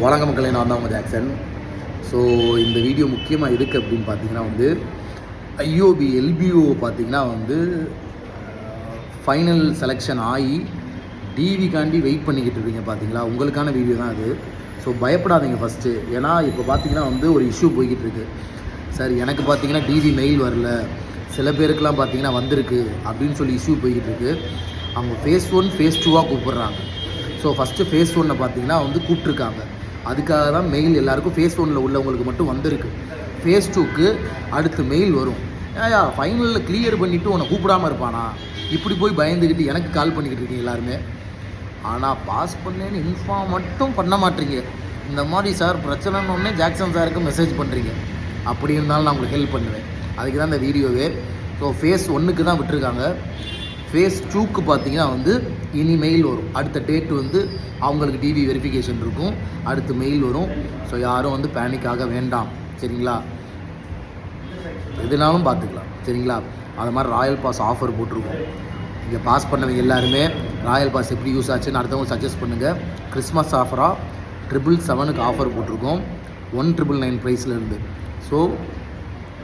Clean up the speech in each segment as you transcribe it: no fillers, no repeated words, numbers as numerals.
வணக்கம் மக்களே, நான் தான் உங்கள் ஜாக்சன். ஸோ இந்த வீடியோ முக்கியமாக எதுக்கு அப்படின்னு பார்த்தீங்கன்னா வந்து ஐஓபி எல்பிஓ பார்த்தீங்கன்னா வந்து ஃபைனல் செலெக்ஷன் ஆகி டிவிக்காண்டி வெயிட் பண்ணிக்கிட்டு இருக்கீங்க பார்த்தீங்களா, உங்களுக்கான வீடியோ தான் அது. ஸோ பயப்படாதீங்க ஃபஸ்ட்டு. ஏன்னா இப்போ பார்த்தீங்கன்னா வந்து ஒரு இஷ்யூ போய்கிட்டு இருக்குது. சார் எனக்கு பார்த்தீங்கன்னா டிவி மெயில் வரல, சில பேருக்கெலாம் பார்த்தீங்கன்னா வந்திருக்கு அப்படின்னு சொல்லி இஷ்யூ போய்கிட்டு இருக்குது. அவங்க ஃபேஸ் 1 ஃபேஸ் 2 கூப்பிட்றாங்க. ஸோ ஃபஸ்ட்டு ஃபேஸ் 1 பார்த்தீங்கன்னா வந்து கூப்பிட்ருக்காங்க. அதுக்காக தான் மெயில் எல்லாருக்கும் ஃபேஸ் 1 உள்ளவங்களுக்கு மட்டும் வந்திருக்கு. ஃபேஸ் 2க்கு அடுத்து மெயில் வரும். ஏயா ஃபைனலில் கிளியர் பண்ணிவிட்டு உன்னை கூப்பிடாமல் இருப்பானா, இப்படி போய் பயந்துக்கிட்டு எனக்கு கால் பண்ணிக்கிட்டு இருக்கீங்க எல்லாருமே. ஆனால் பாஸ் பண்ணேன்னு இன்ஃபார்ம் மட்டும் பண்ண மாட்டீங்க. இந்த மாதிரி சார் பிரச்சனைன்னு ஒன்றே ஜாக்சன் சாருக்கு மெசேஜ் பண்ணுறீங்க. அப்படி இருந்தாலும் நான் உங்களுக்கு ஹெல்ப் பண்ணுவேன். அதுக்கு தான் இந்த வீடியோவே. ஸோ ஃபேஸ் 1க்கு தான் விட்டுருக்காங்க. ஃபேஸ் 2க்கு பார்த்தீங்கன்னா வந்து இனி மெயில் வரும். அடுத்த டேட் வந்து அவங்களுக்கு டிவி வெரிஃபிகேஷன் இருக்கும், அடுத்து மெயில் வரும். ஸோ யாரும் வந்து பேனிக் ஆக வேண்டாம், சரிங்களா? எதுனாலும் பார்த்துக்கலாம், சரிங்களா? அது மாதிரி ராயல் பாஸ் ஆஃபர் போட்டிருக்கோம். இங்கே பாஸ் பண்ணவங்க எல்லாருமே ராயல் பாஸ் எப்படி யூஸ் ஆச்சுன்னு அடுத்தவங்க சஜஸ்ட் பண்ணுங்கள். கிறிஸ்மஸ் ஆஃபராக 777க்கு ஆஃபர் போட்டிருக்கோம், 1999 ப்ரைஸ்லேருந்து. ஸோ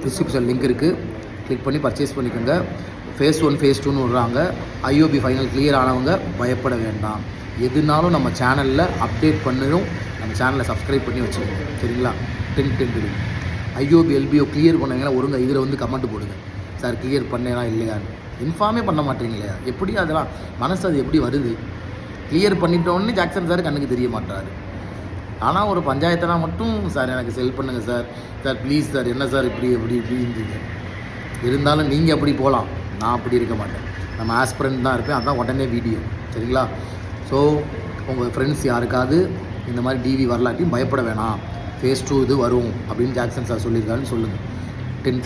டிஸ்கிரிப்ஷன் லிங்க் இருக்குது, கிளிக் பண்ணி பர்ச்சேஸ் பண்ணிக்கோங்க. ஃபேஸ் 1 ஃபேஸ் 2ன்னு விடுறாங்க. ஐஓபி ஃபைனல் கிளியர் ஆனவங்க பயப்பட வேண்டாம். எதுனாலும் நம்ம சேனலில் அப்டேட் பண்ணணும். நம்ம சேனலை சப்ஸ்கிரைப் பண்ணி வச்சுக்கோங்க, சரிங்களா? 10 ஐஓபி எல்பிஓ கிளியர் பண்ணீங்கன்னா ஒருங்க இதில் வந்து கமெண்ட் போடுங்க, சார் கிளியர் பண்ணேனா இல்லையான்னு. இன்ஃபார்மே பண்ண மாட்டீங்களே, எப்படி அதெல்லாம் மனசு அது எப்படி வருது? கிளியர் பண்ணிட்டோன்னே ஜாக்சன் சார் கண்ணுக்கு தெரிய மாட்டாரு. ஆனால் ஒரு பஞ்சாயத்தனா மட்டும் சார் எனக்கு செல் பண்ணுங்கள் சார், சார் ப்ளீஸ் சார், என்ன சார் இப்படி எப்படி இருந்தீங்க. இருந்தாலும் நீங்கள் அப்படி போகலாம், நான் அப்படி இருக்க மாட்டேன். நம்ம ஆஸ்பிரண்ட் தான் இருப்பேன், அதான் உடனே வீடியோ, சரிங்களா? ஸோ உங்கள் ஃப்ரெண்ட்ஸ் யாருக்காவது இந்த மாதிரி டிவி வரலாட்டியும் பயப்பட வேணாம், ஃபேஸ் 2 இது வரும் அப்படின்னு ஜாக்சன் சார் சொல்லியிருக்காருன்னு சொல்லுங்கள். 10